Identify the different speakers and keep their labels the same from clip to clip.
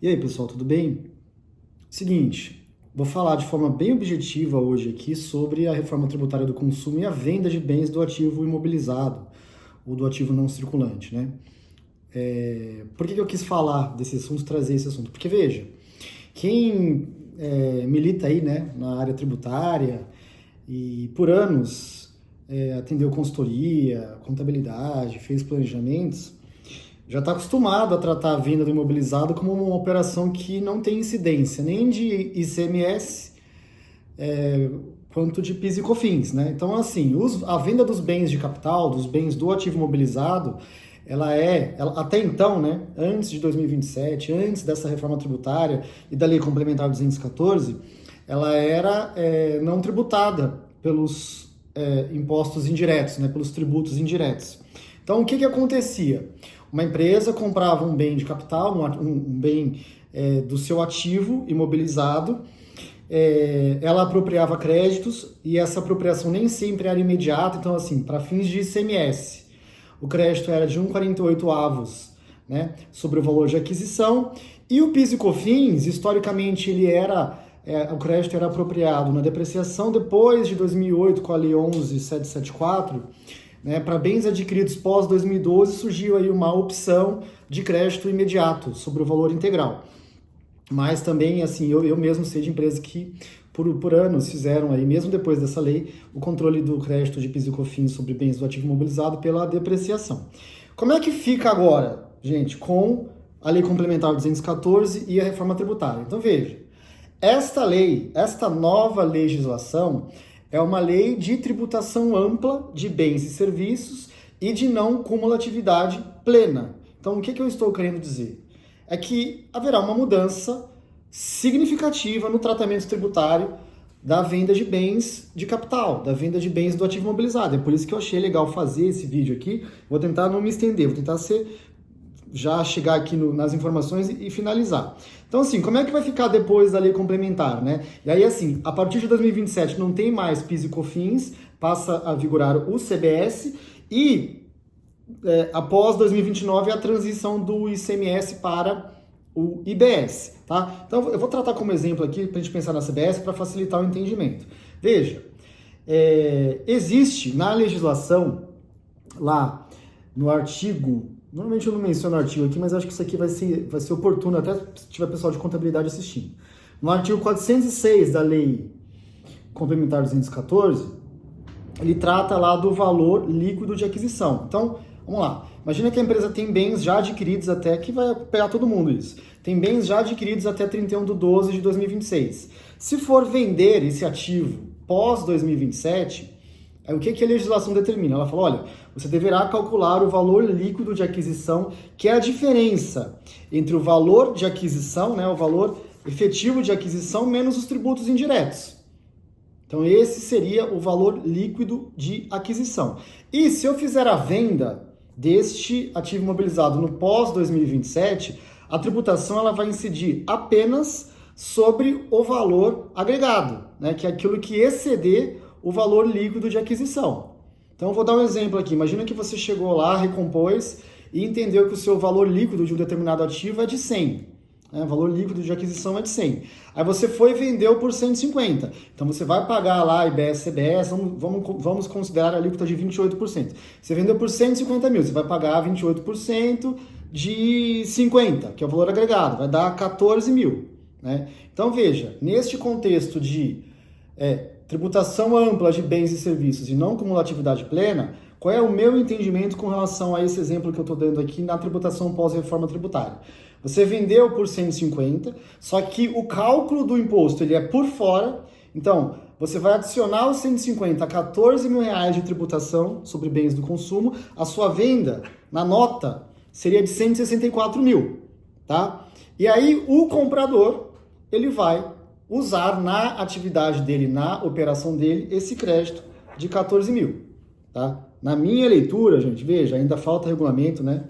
Speaker 1: E aí, pessoal, tudo bem? Seguinte, vou falar de forma bem objetiva hoje aqui sobre a reforma tributária do consumo e a venda de bens do ativo imobilizado ou do ativo não circulante, né? Por que eu quis falar desse assunto, trazer esse assunto? Porque, veja, quem milita aí, né, na área tributária e por anos atendeu consultoria, contabilidade, fez planejamentos, já está acostumado a tratar a venda do imobilizado como uma operação que não tem incidência nem de ICMS quanto de PIS e COFINS, né? Então, assim, a venda dos bens de capital, dos bens do ativo imobilizado, até então, né, antes de 2027, antes dessa reforma tributária e da Lei Complementar 214, ela era não tributada pelos impostos indiretos, né, pelos tributos indiretos. Então, o que acontecia? Uma empresa comprava um bem de capital, um bem do seu ativo imobilizado, ela apropriava créditos e essa apropriação nem sempre era imediata, então assim, para fins de ICMS, o crédito era de 1,48 avos, né, sobre o valor de aquisição, e o PIS e COFINS, historicamente, o crédito era apropriado na depreciação depois de 2008, com a Lei 11.774, né, para bens adquiridos pós 2012, surgiu aí uma opção de crédito imediato sobre o valor integral. Mas também, assim, eu mesmo sei de empresas que por anos fizeram aí, mesmo depois dessa lei, o controle do crédito de PIS e COFINS sobre bens do ativo imobilizado pela depreciação. Como é que fica agora, gente, com a Lei Complementar 214 e a reforma tributária? Então, veja, esta nova legislação é uma lei de tributação ampla de bens e serviços e de não cumulatividade plena. Então, o que eu estou querendo dizer? É que haverá uma mudança significativa no tratamento tributário da venda de bens de capital, da venda de bens do ativo imobilizado. É por isso que eu achei legal fazer esse vídeo aqui. Vou tentar não me estender, vou tentar já chegar aqui nas informações e finalizar. Então, assim, como é que vai ficar depois da lei complementar, né? E aí, assim, a partir de 2027 não tem mais PIS e COFINS, passa a vigorar o CBS e após 2029 a transição do ICMS para o IBS, tá? Então, eu vou tratar como exemplo aqui para a gente pensar na CBS para facilitar o entendimento. Veja, existe na legislação, lá no artigo, normalmente eu não menciono o artigo aqui, mas acho que isso aqui vai ser oportuno, até se tiver pessoal de contabilidade assistindo. No artigo 406 da Lei Complementar 214, ele trata lá do valor líquido de aquisição. Então, vamos lá. Imagina que a empresa tem bens já adquiridos até, que vai pegar todo mundo isso, tem bens já adquiridos até 31 de 2026. Se for vender esse ativo pós 2027, o que a legislação determina? Ela fala, olha, você deverá calcular o valor líquido de aquisição, que é a diferença entre o valor de aquisição, né, o valor efetivo de aquisição, menos os tributos indiretos. Então, esse seria o valor líquido de aquisição. E se eu fizer a venda deste ativo imobilizado no pós-2027, a tributação ela vai incidir apenas sobre o valor agregado, né, que é aquilo que exceder o valor líquido de aquisição. Então, eu vou dar um exemplo aqui. Imagina que você chegou lá, recompôs e entendeu que o seu valor líquido de um determinado ativo é de 100. O valor líquido de aquisição é de 100. Aí você foi e vendeu por 150. Então você vai pagar lá IBS, CBS, vamos considerar a alíquota de 28%. Você vendeu por 150 mil, você vai pagar 28% de 50, que é o valor agregado, vai dar 14 mil. Né? Então veja, neste contexto de tributação ampla de bens e serviços e não cumulatividade plena, qual é o meu entendimento com relação a esse exemplo que eu estou dando aqui na tributação pós-reforma tributária? Você vendeu por 150, só que o cálculo do imposto ele é por fora, então você vai adicionar os 150 a 14 mil reais de tributação sobre bens do consumo, a sua venda na nota seria de 164 mil, tá? E aí o comprador, ele vai usar na atividade dele, na operação dele, esse crédito de 14 mil, tá? Na minha leitura, gente, veja, ainda falta regulamento, né?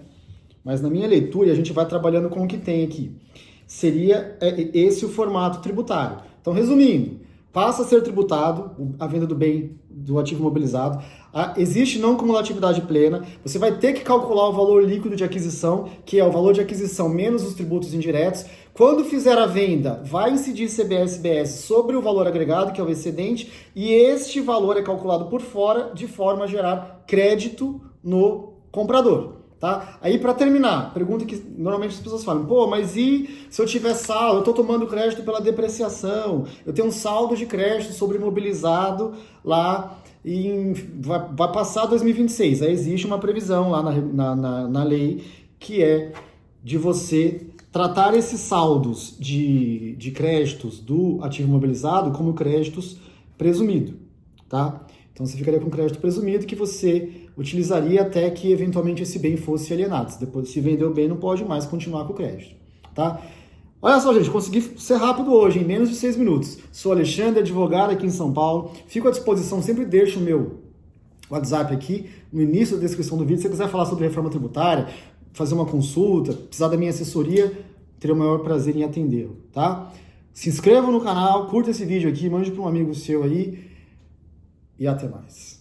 Speaker 1: Mas na minha leitura, e a gente vai trabalhando com o que tem aqui, seria esse o formato tributário. Então, resumindo, passa a ser tributado a venda do bem, do ativo imobilizado. Existe não cumulatividade plena, você vai ter que calcular o valor líquido de aquisição, que é o valor de aquisição menos os tributos indiretos. Quando fizer a venda, vai incidir CBS-SBS sobre o valor agregado, que é o excedente, e este valor é calculado por fora, de forma a gerar crédito no comprador. Tá? Aí, para terminar, pergunta que normalmente as pessoas falam, pô, mas e se eu tiver saldo, eu estou tomando crédito pela depreciação, eu tenho um saldo de crédito sobre imobilizado lá e vai passar 2026. Aí existe uma previsão lá na lei que é de você tratar esses saldos de créditos do ativo imobilizado como créditos presumido, tá? Então você ficaria com crédito presumido que você utilizaria até que eventualmente esse bem fosse alienado. Depois, se vendeu o bem, não pode mais continuar com o crédito, tá? Olha só, gente, consegui ser rápido hoje, em menos de 6 minutos. Sou Alexandre, advogado aqui em São Paulo. Fico à disposição, sempre deixo o meu WhatsApp aqui no início da descrição do vídeo. Se você quiser falar sobre reforma tributária, fazer uma consulta, precisar da minha assessoria, terei o maior prazer em atendê-lo, tá? Se inscreva no canal, curta esse vídeo aqui, mande para um amigo seu aí e até mais.